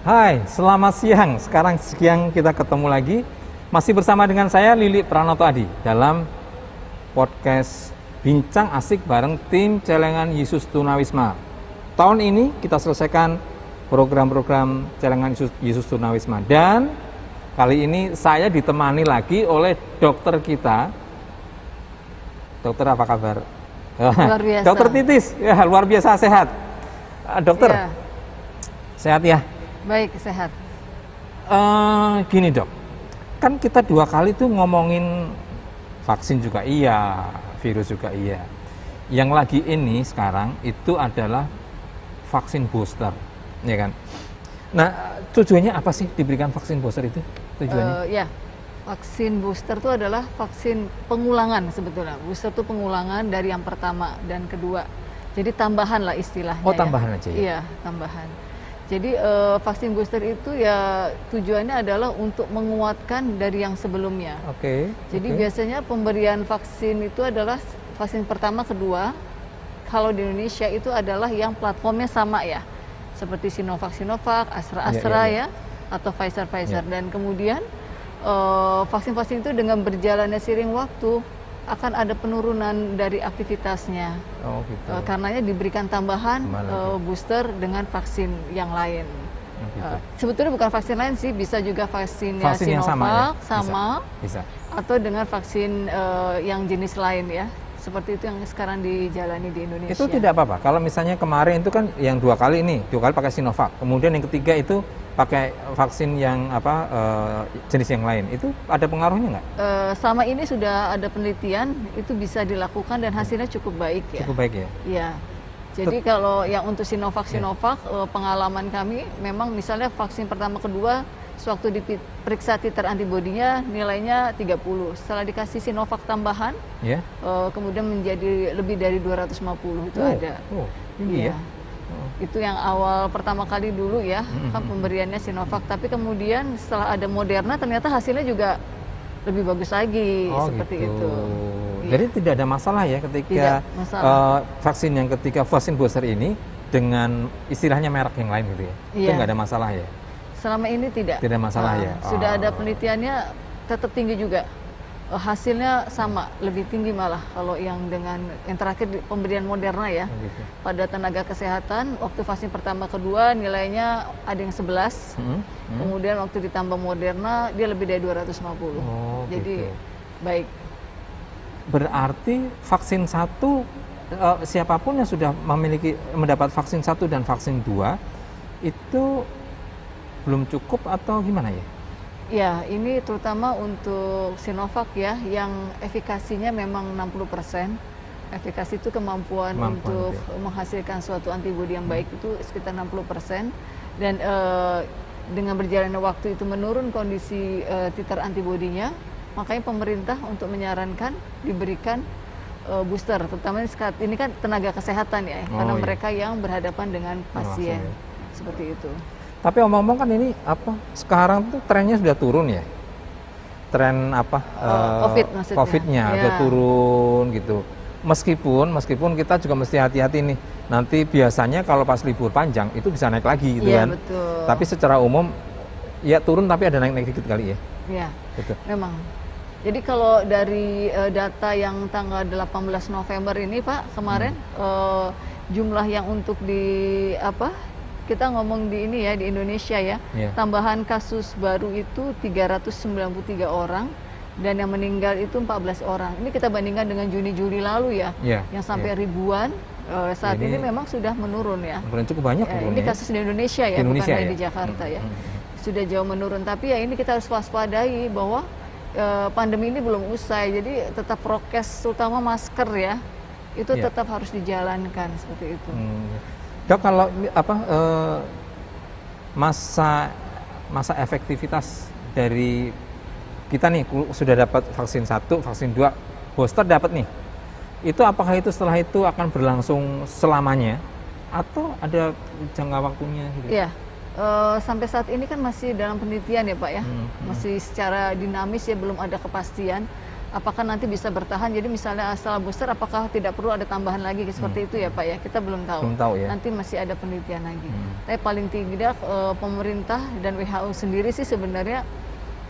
Hai, selamat siang. Sekarang siang kita ketemu lagi. Masih bersama dengan saya Lili Pranoto Adi dalam podcast Bincang Asik bareng tim Celengan Yesus Tunawisma. Tahun ini kita selesaikan program-program Celengan Yesus Tunawisma, dan kali ini saya ditemani lagi oleh dokter kita. Dokter apa kabar? Luar biasa. Dokter Titis, ya luar biasa sehat. Dokter, Ya. Sehat ya? Baik, sehat. Gini dok, kan kita 2 kali tuh ngomongin vaksin juga iya, virus juga iya. Yang lagi ini sekarang itu adalah vaksin booster, ya kan? Nah, tujuannya apa sih diberikan vaksin booster itu? Tujuannya? Ya, vaksin booster itu adalah vaksin pengulangan sebetulnya. Booster itu pengulangan dari yang pertama dan kedua. Jadi tambahan lah istilahnya. Oh, tambahan aja ya? Iya, tambahan. Jadi vaksin booster itu ya tujuannya adalah untuk menguatkan dari yang sebelumnya. Oke. Jadi biasanya pemberian vaksin itu adalah vaksin pertama, kedua. Kalau di Indonesia itu adalah yang platformnya sama ya, seperti Sinovac, Astra ya, atau Pfizer. Dan kemudian vaksin-vaksin itu dengan berjalannya seiring waktu akan ada penurunan dari aktivitasnya. Oh gitu. Karenanya diberikan tambahan booster dengan vaksin yang lain. Oh, gitu. Sebetulnya bukan vaksin lain sih, bisa juga vaksinnya Vaksin yang Sinovac sama, ya? Bisa. atau dengan vaksin yang jenis lain ya. Seperti itu yang sekarang dijalani di Indonesia. Itu tidak apa-apa. Kalau misalnya kemarin itu kan yang 2 kali pakai Sinovac, kemudian yang ketiga itu pakai vaksin yang jenis yang lain, itu ada pengaruhnya nggak? Sama ini sudah ada penelitian, itu bisa dilakukan dan hasilnya cukup baik ya. Cukup baik ya? Iya. Jadi kalau yang untuk Sinovac, pengalaman kami memang misalnya vaksin pertama kedua, sewaktu diperiksa titer antibodinya nilainya 30. Setelah dikasih Sinovac tambahan, kemudian menjadi lebih dari 250 itu ada. Oh, tinggi ya? Itu yang awal pertama kali dulu ya, kan pemberiannya Sinovac. Tapi kemudian setelah ada Moderna ternyata hasilnya juga lebih bagus lagi, seperti gitu. itu. Jadi tidak ada masalah ya ketika vaksin yang ketiga, vaksin booster ini dengan istilahnya merek yang lain gitu ya? Itu nggak ada masalah ya? Selama ini tidak. Tidak masalah ya? Sudah ada penelitiannya tetap tinggi juga. Hasilnya sama, lebih tinggi malah kalau yang terakhir pemberian Moderna ya. Gitu. Pada tenaga kesehatan, waktu vaksin pertama kedua nilainya ada yang 11. Kemudian waktu ditambah Moderna dia lebih dari 250. Jadi gitu. baik. Berarti vaksin 1 siapapun yang sudah mendapat vaksin 1 dan vaksin 2 itu belum cukup atau gimana ya? Ya, ini terutama untuk Sinovac ya, yang efikasinya memang 60%. Efikasi itu kemampuan untuk menghasilkan suatu antibodi yang baik itu sekitar 60%. Dan dengan berjalannya waktu itu menurun kondisi titer antibodinya, makanya pemerintah untuk menyarankan diberikan booster. Terutama saat ini kan tenaga kesehatan ya, karena mereka yang berhadapan dengan pasien. Seperti itu. Tapi omong-omong kan ini sekarang tuh trennya sudah turun ya, tren COVID maksudnya. COVID-nya udah turun gitu. Meskipun kita juga mesti hati-hati nih. Nanti biasanya kalau pas libur panjang itu bisa naik lagi gitu kan. Betul. Tapi secara umum ya turun, tapi ada naik dikit kali ya. Iya. Betul. Memang. Jadi kalau dari data yang tanggal 18 November ini Pak kemarin jumlah yang untuk kita ngomong di Indonesia ya, tambahan kasus baru itu 393 orang dan yang meninggal itu 14 orang. Ini kita bandingkan dengan Juni-Juli lalu ya, yang sampai ribuan. Saat ini memang sudah menurun ya. Cukup banyak ini kasus di Indonesia ya, bukan di Jakarta ya. Sudah jauh menurun, tapi ya ini kita harus waspadai bahwa pandemi ini belum usai. Jadi tetap prokes, terutama masker ya, itu tetap harus dijalankan seperti itu. Dok, kalau masa efektivitas dari kita nih sudah dapat vaksin 1, vaksin 2, booster dapat nih. Itu apakah itu setelah itu akan berlangsung selamanya atau ada jangka waktunya gitu? Iya. Sampai saat ini kan masih dalam penelitian ya Pak ya. Masih secara dinamis ya, belum ada kepastian. apakah nanti bisa bertahan. Jadi misalnya setelah booster apakah tidak perlu ada tambahan lagi seperti itu ya Pak ya, kita belum tahu. Belum tahu ya. Nanti masih ada penelitian lagi. Tapi paling tidak pemerintah dan WHO sendiri sih sebenarnya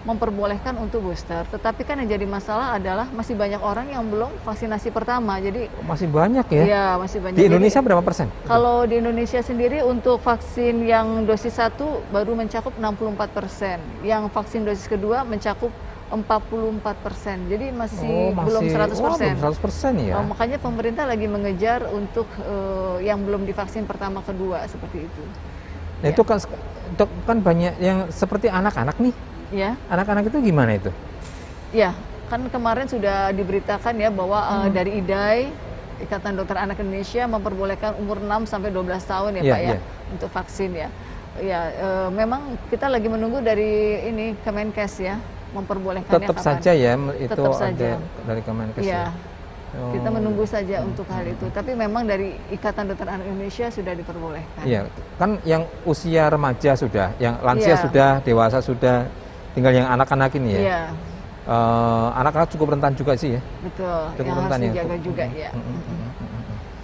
memperbolehkan untuk booster. Tetapi kan yang jadi masalah adalah masih banyak orang yang belum vaksinasi pertama. Jadi masih banyak ya? Iya, masih banyak. Di Indonesia berapa persen? Kalau di Indonesia sendiri untuk vaksin yang dosis 1 baru mencakup 64%. Yang vaksin dosis kedua mencakup 44%. Jadi masih belum 100%. Belum 100% ya. Makanya pemerintah lagi mengejar untuk yang belum divaksin pertama kedua seperti itu. Nah, itu kan banyak yang seperti anak-anak nih. Ya. Anak-anak itu gimana itu? Ya, kan kemarin sudah diberitakan ya bahwa dari IDAI, Ikatan Dokter Anak Indonesia, memperbolehkan umur 6 sampai 12 tahun ya Pak ya, untuk vaksin ya. Ya, memang kita lagi menunggu dari ini Kemenkes ya, memperbolehkannya tetap kapan. saja ya, itu tetap ada saja dari Kemenkes ya. Oh. Kita menunggu saja untuk hal itu. Tapi memang dari Ikatan Dokter Anak Indonesia sudah diperbolehkan. Iya, kan yang usia remaja sudah, yang lansia sudah, dewasa sudah, tinggal yang anak-anak ini ya. Iya. Anak-anak cukup rentan juga sih ya. Betul. Cukup yang rentan harus dijaga juga ya.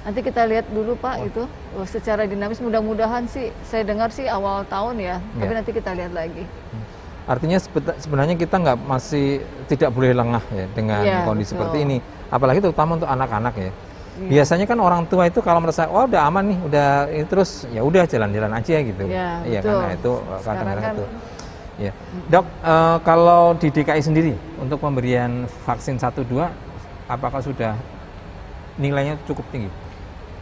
Nanti kita lihat dulu Pak itu secara dinamis, mudah-mudahan sih saya dengar sih awal tahun ya. Tapi nanti kita lihat lagi. Artinya sebenarnya kita masih tidak boleh lengah ya dengan kondisi seperti ini. Apalagi terutama untuk anak-anak ya. Biasanya kan orang tua itu kalau merasa udah aman nih, udah terus ya udah jalan-jalan aja gitu. Iya karena itu kadang-kadang itu. Ya. Dok, kalau di DKI sendiri untuk pemberian vaksin 1-2 apakah sudah nilainya cukup tinggi?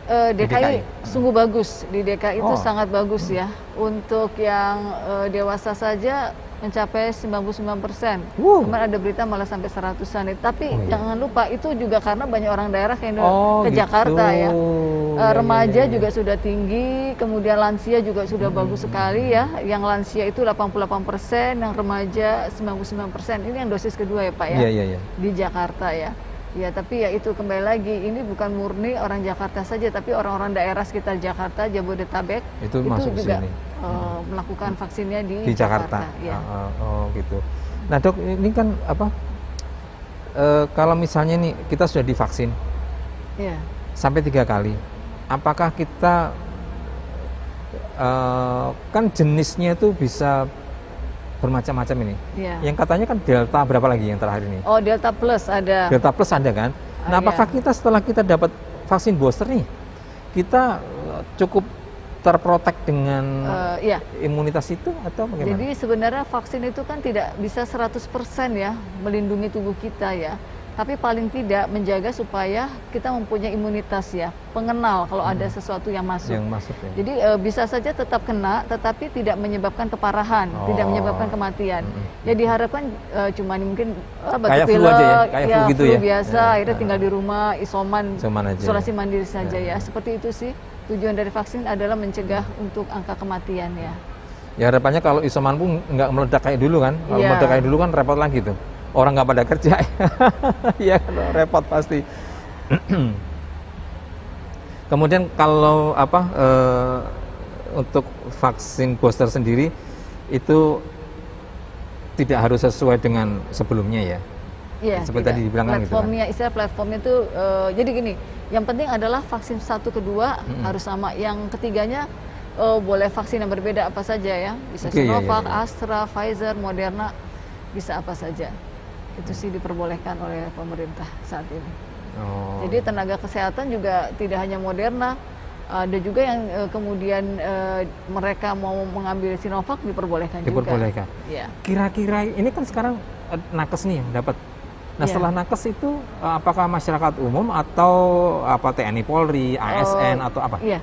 DKI sungguh bagus. Di DKI itu sangat bagus ya. Untuk yang dewasa saja mencapai 99%. Kemarin ada berita malah sampai 100-an. Tapi jangan lupa itu juga karena banyak orang daerah yang ke Jakarta ya. Remaja juga sudah tinggi, kemudian lansia juga sudah bagus sekali ya. Yang lansia itu 88%, yang remaja 99%. Ini yang dosis kedua ya Pak ya. Di Jakarta ya. Ya, tapi ya itu kembali lagi, ini bukan murni orang Jakarta saja, tapi orang-orang daerah sekitar Jakarta, Jabodetabek itu masuk juga melakukan vaksinnya di Jakarta. Ya. Gitu. Nah Dok, ini kan apa? Kalau misalnya nih kita sudah divaksin sampai 3 kali, apakah kita kan jenisnya itu bisa bermacam-macam ini. Yang katanya kan Delta berapa lagi yang terakhir ini? Oh, Delta Plus ada. Delta Plus ada kan? Nah, apakah kita setelah kita dapat vaksin booster nih, kita cukup terprotek dengan imunitas itu atau bagaimana? Jadi sebenarnya vaksin itu kan tidak bisa 100% ya melindungi tubuh kita ya. Tapi paling tidak menjaga supaya kita mempunyai imunitas ya, pengenal kalau ada sesuatu yang masuk. Ya. Jadi bisa saja tetap kena, tetapi tidak menyebabkan keparahan, tidak menyebabkan kematian. Ya diharapkan cuma mungkin batuk pilek, kayak flu gitu ya, biasa, akhirnya tinggal di rumah, isolasi mandiri saja ya. Seperti itu sih tujuan dari vaksin adalah mencegah untuk angka kematian ya. Ya harapannya kalau isoman pun nggak meledak kayak dulu kan, kalau meledak kayak dulu kan repot lagi tuh. Orang nggak pada kerja, ya repot pasti. Kemudian kalau untuk vaksin booster sendiri itu tidak harus sesuai dengan sebelumnya ya. Iya. Seperti tadi dibilang kan gitu. Istilah platformnya itu jadi gini, yang penting adalah vaksin 1, kedua harus sama. Yang ketiganya boleh vaksin yang berbeda apa saja ya, bisa Sinovac, Astra, Pfizer, Moderna, bisa apa saja. Itu sih diperbolehkan oleh pemerintah saat ini. Jadi tenaga kesehatan juga tidak hanya Moderna, ada juga yang kemudian mereka mau mengambil Sinovac diperbolehkan juga. Ya. Kira-kira ini kan sekarang nakes nih yang dapat. Nah setelah nakes itu apakah masyarakat umum atau TNI Polri, ASN atau apa? Iya.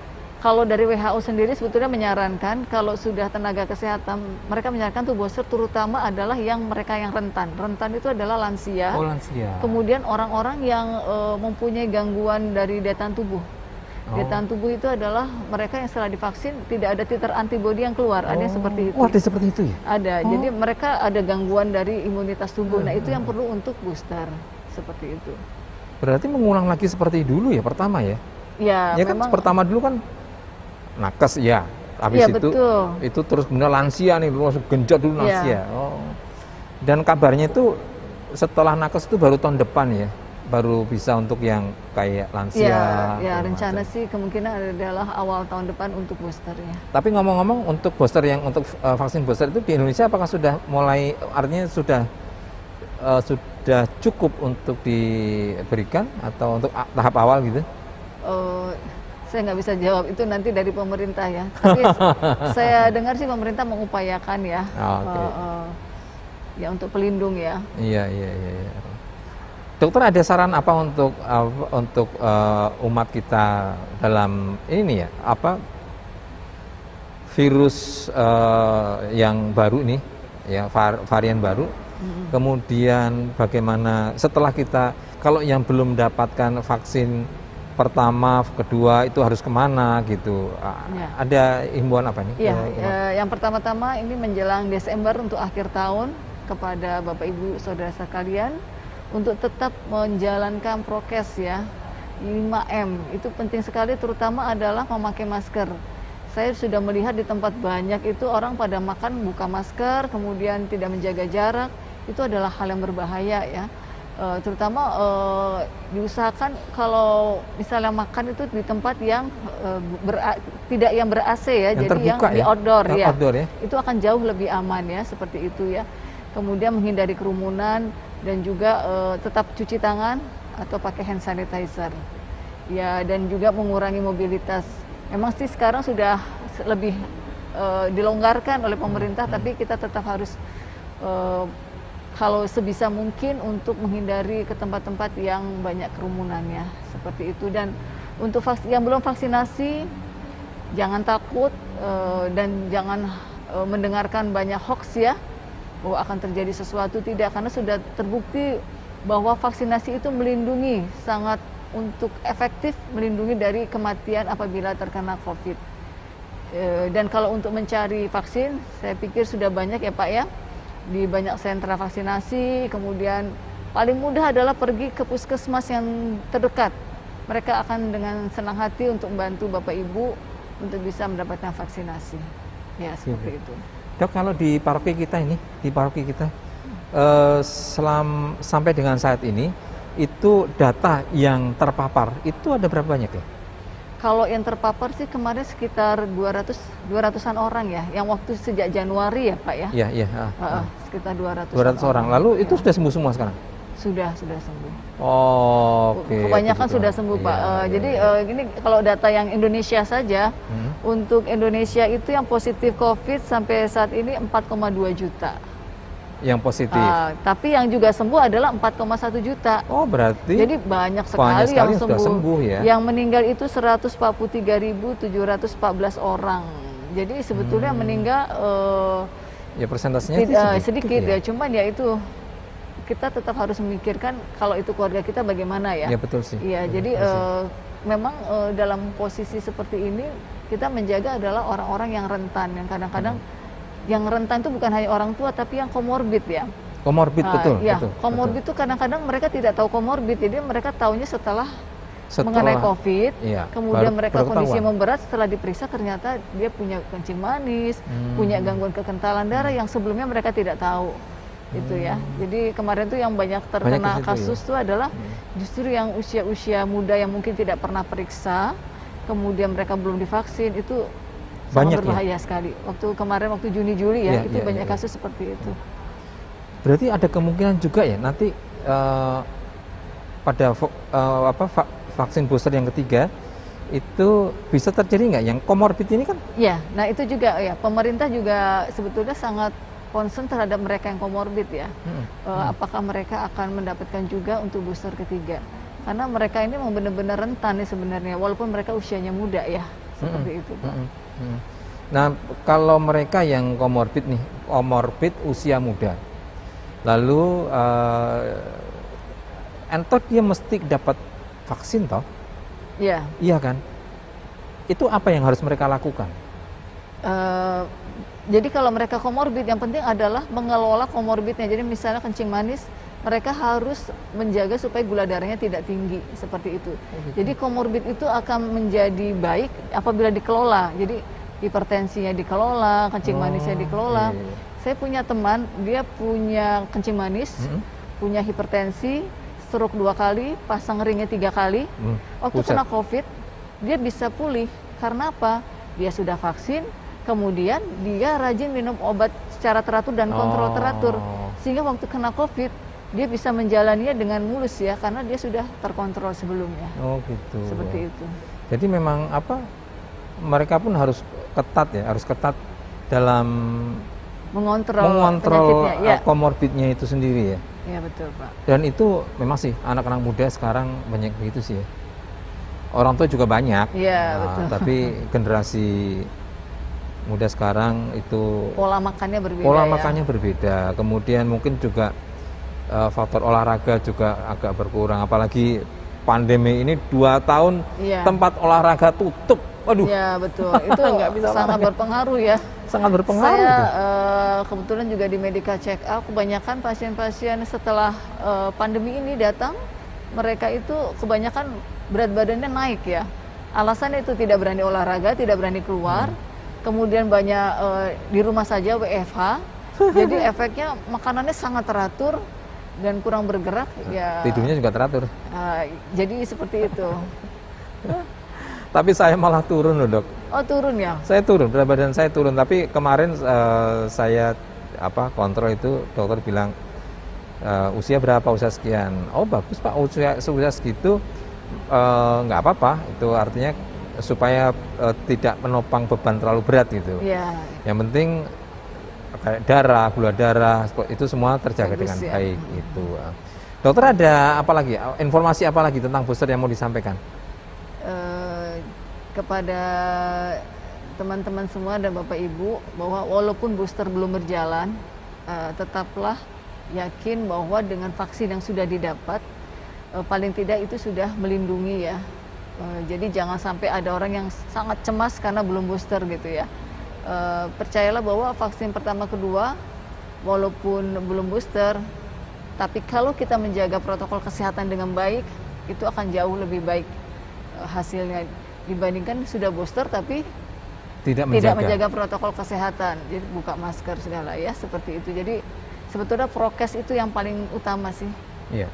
Kalau dari WHO sendiri sebetulnya menyarankan kalau sudah tenaga kesehatan, mereka menyarankan tuh booster terutama adalah yang mereka yang rentan. Rentan itu adalah lansia. Lansia. Kemudian orang-orang yang mempunyai gangguan dari daya tahan tubuh. Daya tahan tubuh itu adalah mereka yang setelah divaksin tidak ada titer antibodi yang keluar. Ada yang seperti itu. Ada seperti itu ya? Ada. Jadi mereka ada gangguan dari imunitas tubuh. Nah itu yang perlu untuk booster seperti itu. Berarti mengulang lagi seperti dulu ya pertama ya? Ya kan pertama dulu kan nakes ya, habis itu terus kemudian lansia nih, langsung genjot dulu lansia. Dan kabarnya itu setelah nakes itu baru tahun depan ya, baru bisa untuk yang kayak lansia. Ya rencana sih kemungkinan adalah awal tahun depan untuk boosternya. Tapi ngomong-ngomong untuk booster yang untuk vaksin booster itu di Indonesia apakah sudah mulai, artinya sudah cukup untuk diberikan atau untuk tahap awal gitu? Saya nggak bisa jawab, itu nanti dari pemerintah ya. Tapi saya dengar sih pemerintah mengupayakan ya, ya untuk pelindung ya. Iya. Dokter ada saran apa untuk umat kita dalam ini ya, apa virus yang baru ini ya, varian baru. Kemudian bagaimana setelah kita, kalau yang belum mendapatkan vaksin pertama, kedua itu harus kemana gitu? Ada himbauan apa nih? Iya, yang pertama-tama ini menjelang Desember untuk akhir tahun kepada Bapak Ibu Saudara sekalian untuk tetap menjalankan prokes ya, 5M itu penting sekali, terutama adalah memakai masker. Saya sudah melihat di tempat banyak itu orang pada makan buka masker, kemudian tidak menjaga jarak, itu adalah hal yang berbahaya ya. Terutama diusahakan kalau misalnya makan itu di tempat yang tidak yang ber-AC ya, yang jadi yang di outdoor ya. Itu akan jauh lebih aman ya, seperti itu ya. Kemudian menghindari kerumunan dan juga tetap cuci tangan atau pakai hand sanitizer. Ya, dan juga mengurangi mobilitas. Memang sih sekarang sudah lebih dilonggarkan oleh pemerintah, tapi kita tetap harus kalau sebisa mungkin untuk menghindari ke tempat-tempat yang banyak kerumunannya, seperti itu. Dan untuk yang belum vaksinasi, jangan takut dan jangan mendengarkan banyak hoax ya, bahwa akan terjadi sesuatu, tidak, karena sudah terbukti bahwa vaksinasi itu melindungi, sangat untuk efektif melindungi dari kematian apabila terkena COVID. Dan kalau untuk mencari vaksin, saya pikir sudah banyak ya Pak ya, di banyak sentra vaksinasi. Kemudian paling mudah adalah pergi ke puskesmas yang terdekat. Mereka akan dengan senang hati untuk membantu Bapak Ibu untuk bisa mendapatkan vaksinasi. Ya, seperti itu. Dok, kalau di paroki kita ini, sampai dengan saat ini, itu data yang terpapar, itu ada berapa banyak ya? Kalau yang terpapar sih kemarin sekitar 200-an orang ya, yang waktu sejak Januari ya Pak ya? Iya. Sekitar 200 orang. Lalu itu sudah sembuh semua sekarang? Sudah sembuh. Oke. Kebanyakan sudah sembuh Pak. Jadi ini kalau data yang Indonesia saja, untuk Indonesia itu yang positif COVID sampai saat ini 4,2 juta. Yang positif. Tapi yang juga sembuh adalah 4,1 juta. Oh, berarti jadi banyak sekali yang sembuh ya. Yang meninggal itu 143.714 orang. Jadi sebetulnya meninggal ya persentasenya sedikit ya. Cuman ya itu kita tetap harus memikirkan kalau itu keluarga kita bagaimana ya. Ya betul sih. Iya, jadi memang dalam posisi seperti ini kita menjaga adalah orang-orang yang rentan, yang kadang-kadang yang rentan itu bukan hanya orang tua tapi yang komorbid ya. Komorbid betul. Ya, komorbid itu kadang-kadang mereka tidak tahu komorbid, jadi mereka taunya setelah mengenai COVID, kemudian mereka kondisi memberat, setelah diperiksa ternyata dia punya kencing manis, punya gangguan kekentalan darah yang sebelumnya mereka tidak tahu. Itu ya. Jadi kemarin tuh yang banyak terkena kasus itu adalah justru yang usia-usia muda yang mungkin tidak pernah periksa, kemudian mereka belum divaksin, itu sangat berbahaya sekali. Waktu Juni-Juli ya, itu banyak kasus seperti itu. Berarti ada kemungkinan juga ya nanti pada vaksin booster yang ketiga itu bisa terjadi nggak yang komorbid ini kan? Ya, nah itu juga ya, pemerintah juga sebetulnya sangat concern terhadap mereka yang komorbid ya. Apakah mereka akan mendapatkan juga untuk booster ketiga? Karena mereka ini memang benar-benar rentan nih sebenarnya, walaupun mereka usianya muda ya, seperti itu Pak. Nah, kalau mereka yang komorbid usia muda, lalu entot dia mesti dapat vaksin toh? Iya. Iya kan? Itu apa yang harus mereka lakukan? Jadi kalau mereka komorbid, yang penting adalah mengelola komorbidnya. Jadi misalnya kencing manis, mereka harus menjaga supaya gula darahnya tidak tinggi, seperti itu. Jadi komorbid itu akan menjadi baik apabila dikelola. Jadi hipertensinya dikelola, kencing manisnya dikelola. Saya punya teman, dia punya kencing manis, punya hipertensi, stroke 2 kali, pasang ringnya 3 kali. Waktu Buset. kena COVID, dia bisa pulih. Karena apa? Dia sudah vaksin, kemudian dia rajin minum obat secara teratur dan kontrol teratur. Sehingga waktu kena COVID, dia bisa menjalaninya dengan mulus ya, karena dia sudah terkontrol sebelumnya. Oh gitu. Seperti itu. Jadi memang apa, mereka pun harus ketat ya, harus ketat dalam Mengontrol penyakitnya. Ya. komorbidnya itu sendiri ya. Ya betul Pak. Dan itu memang sih anak-anak muda sekarang banyak begitu sih ya. Orang tua juga banyak. Iya betul. Tapi generasi muda sekarang itu Pola makannya berbeda. pola ya. makannya berbeda. Kemudian mungkin juga faktor olahraga juga agak berkurang. Apalagi pandemi ini 2 tahun Iya. tempat olahraga tutup. Waduh. Ya betul. Itu Nggak bisa sangat olahraga. berpengaruh ya. Sangat berpengaruh Saya itu. Kebetulan juga di medical check up, kebanyakan pasien-pasien setelah pandemi ini datang, mereka itu kebanyakan berat badannya naik ya. Alasannya itu tidak berani olahraga, tidak berani keluar, kemudian banyak di rumah saja WFH, jadi efeknya makanannya sangat teratur dan kurang bergerak ya. Tidurnya juga teratur. Jadi seperti itu. Tapi saya malah turun loh dok. Oh turun ya? Saya turun, berat badan saya turun. Tapi kemarin saya kontrol itu dokter bilang usia berapa, usia sekian. Oh bagus pak, usia segitu nggak apa-apa. Itu artinya supaya tidak menopang beban terlalu berat gitu. Iya. Yang penting kayak darah, gula darah itu semua terjaga Bagus, dengan ya. baik itu. Dokter ada apa lagi? Informasi apa lagi tentang booster yang mau disampaikan? Kepada teman-teman semua dan Bapak Ibu bahwa walaupun booster belum berjalan, tetaplah yakin bahwa dengan vaksin yang sudah didapat, paling tidak itu sudah melindungi ya. Jadi jangan sampai ada orang yang sangat cemas karena belum booster gitu ya. Percayalah bahwa vaksin pertama kedua walaupun belum booster, tapi kalau kita menjaga protokol kesehatan dengan baik, itu akan jauh lebih baik hasilnya dibandingkan sudah booster tapi Tidak tidak menjaga. menjaga protokol kesehatan, jadi buka masker segala ya seperti itu. Jadi sebetulnya prokes itu yang paling utama sih. Iya.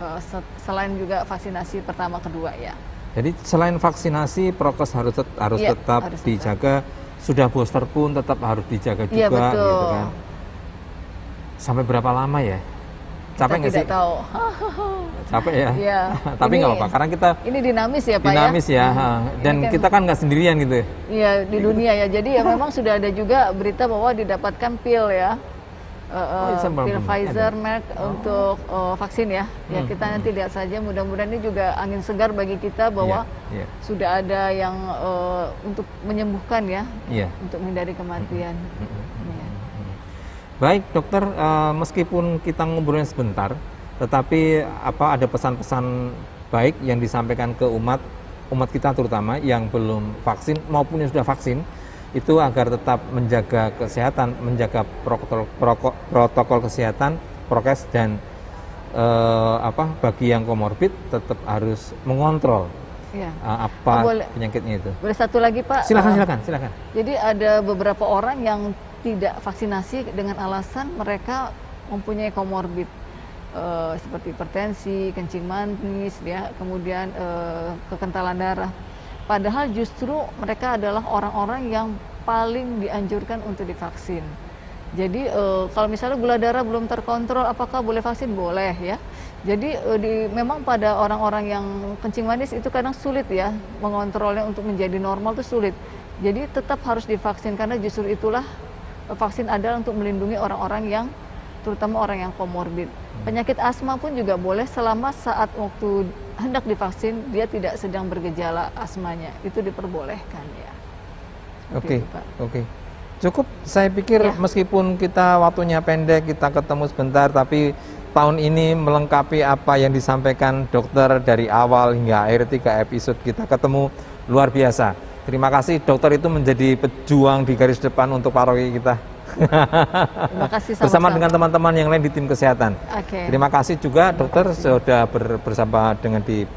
Selain juga vaksinasi pertama kedua ya. Jadi selain vaksinasi, prokes harus Iya, tetap harus dijaga. Sudah booster pun tetap harus dijaga juga, Iya betul. gitu kan. Sampai berapa lama ya? Capek nggak sih? Tidak tahu. Capek ya. Iya. Tapi nggak apa-apa, karena kita Ini dinamis ya Pak dinamis ya. Dan Ini kan- kita kan nggak sendirian gitu ya. Iya di dunia ya. Jadi ya memang sudah ada juga berita bahwa didapatkan pil ya. Pil Pfizer Merck untuk vaksin ya. Ya kita nanti lihat saja. Mudah-mudahan ini juga angin segar bagi kita bahwa Iya. sudah ada yang untuk menyembuhkan ya, Iya. untuk menghindari kematian. Iya. Baik dokter, meskipun kita ngobrolin sebentar, tetapi ada pesan-pesan baik yang disampaikan ke umat kita terutama yang belum vaksin maupun yang sudah vaksin, itu agar tetap menjaga kesehatan, menjaga protokol kesehatan, prokes, dan bagi yang komorbid tetap harus mengontrol Iya. apa penyakitnya itu. Boleh satu lagi Pak? Silakan. Jadi ada beberapa orang yang tidak vaksinasi dengan alasan mereka mempunyai komorbid seperti hipertensi, kencing manis, ya, kemudian kekentalan darah. Padahal justru mereka adalah orang-orang yang paling dianjurkan untuk divaksin. Jadi kalau misalnya gula darah belum terkontrol, apakah boleh vaksin? Boleh ya. Jadi memang pada orang-orang yang kencing manis itu kadang sulit ya mengontrolnya untuk menjadi normal itu sulit. Jadi tetap harus divaksin karena justru itulah vaksin adalah untuk melindungi orang-orang yang terutama orang yang komorbid. Penyakit asma pun juga boleh selama saat waktu hendak divaksin dia tidak sedang bergejala asmanya, itu diperbolehkan ya. Oke. Cukup, saya pikir Ya. meskipun kita waktunya pendek, kita ketemu sebentar, tapi tahun ini melengkapi apa yang disampaikan dokter dari awal hingga akhir 3 episode kita ketemu, luar biasa. Terima kasih dokter itu menjadi pejuang di garis depan untuk paroki kita. Terima kasih sama-sama. Bersama dengan teman-teman yang lain di tim kesehatan. Oke. Terima kasih juga dokter sudah bersama dengan di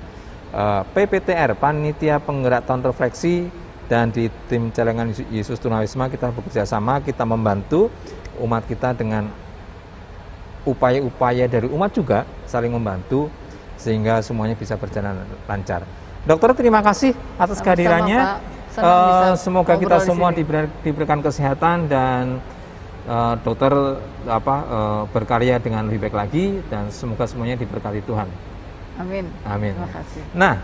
PPTR, Panitia Penggerak Tahun Refleksi, dan di tim Celengan Yesus Tunawisma kita bekerja sama, kita membantu umat kita dengan upaya-upaya dari umat juga saling membantu sehingga semuanya bisa berjalan lancar. Dokter, terima kasih atas kehadirannya. Semoga kita semua diberikan kesehatan dan dokter berkarya dengan lebih baik lagi dan semoga semuanya diberkati Tuhan. Amin. Amin. Terima kasih. Nah,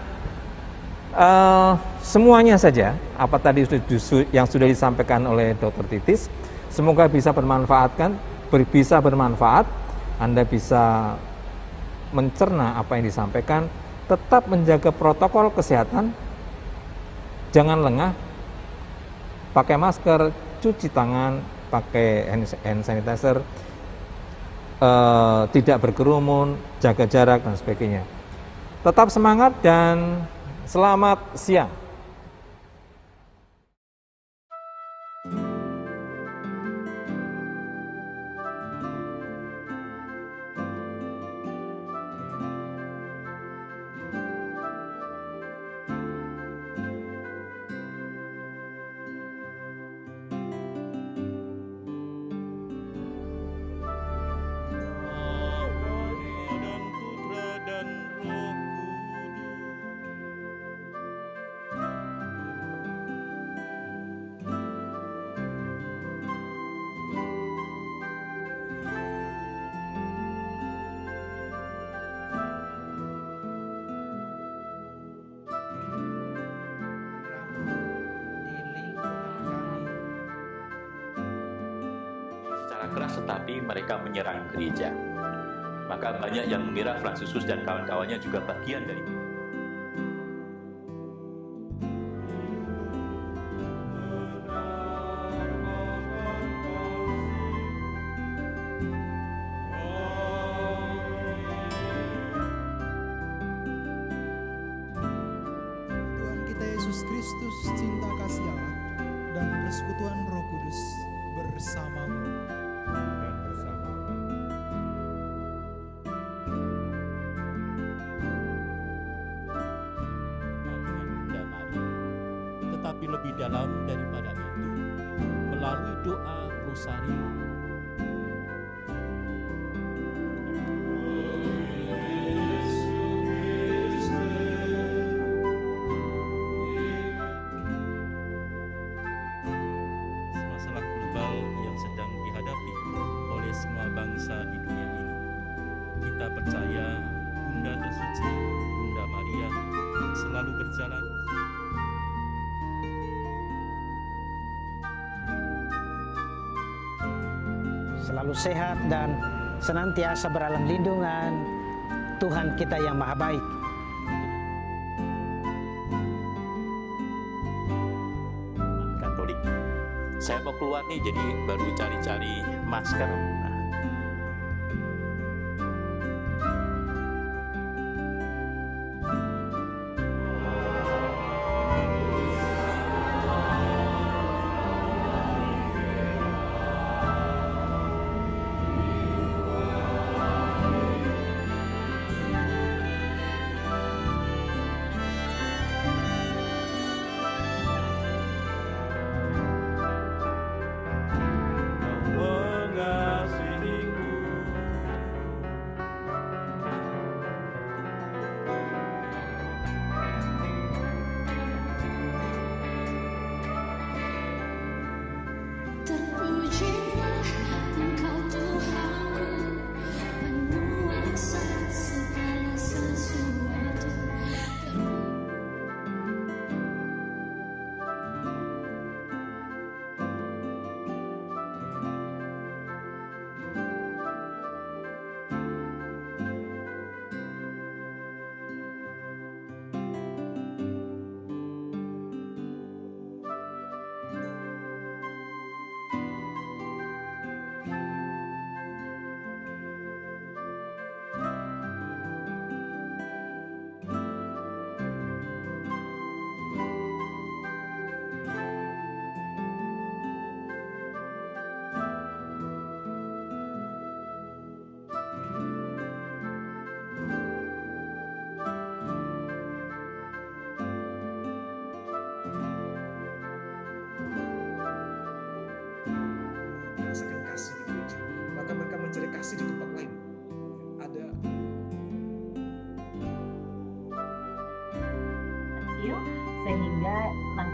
semuanya saja apa tadi yang sudah disampaikan oleh Dokter Titis, semoga bisa bermanfaat. Anda bisa mencerna apa yang disampaikan, tetap menjaga protokol kesehatan, jangan lengah, pakai masker, cuci tangan, pakai hand sanitizer, tidak berkerumun, jaga jarak dan sebagainya. Tetap semangat dan selamat siang. Keras, tetapi mereka menyerang gereja. Maka banyak yang mengira Fransiskus dan kawan-kawannya juga bagian dari itu. Tuhan kita Yesus Kristus, cinta kasih Allah, dan persekutuan Roh Kudus bersamamu. Tetapi lebih dalam daripada itu, melalui doa rosari, masalah global yang sedang dihadapi oleh semua bangsa di dunia ini, kita percaya Bunda Tersuci, Bunda Maria, selalu berjalan selalu sehat dan senantiasa beralam lindungan Tuhan kita yang Maha Baik. Katolik. Saya mau keluar nih, jadi baru cari-cari masker. Nah, Mengasihi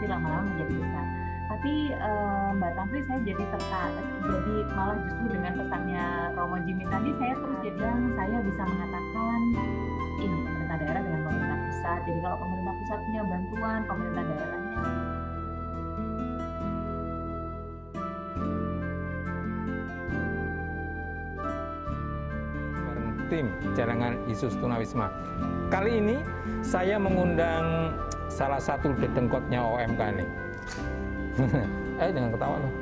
lama-lama menjadi besar. Tapi Mbak Tamri, saya jadi malah justru dengan pesannya Romo Jimmy tadi, saya terus jadi saya bisa mengatakan ini pemerintah daerah dengan pemerintah pusat. Jadi kalau pemerintah pusat punya bantuan, pemerintah daerahnya bareng tim Celengan Yesus Tunawisma. Kali ini saya mengundang salah satu dedengkotnya OMK nih. Jangan ketawa loh.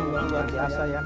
Luar biasa ya.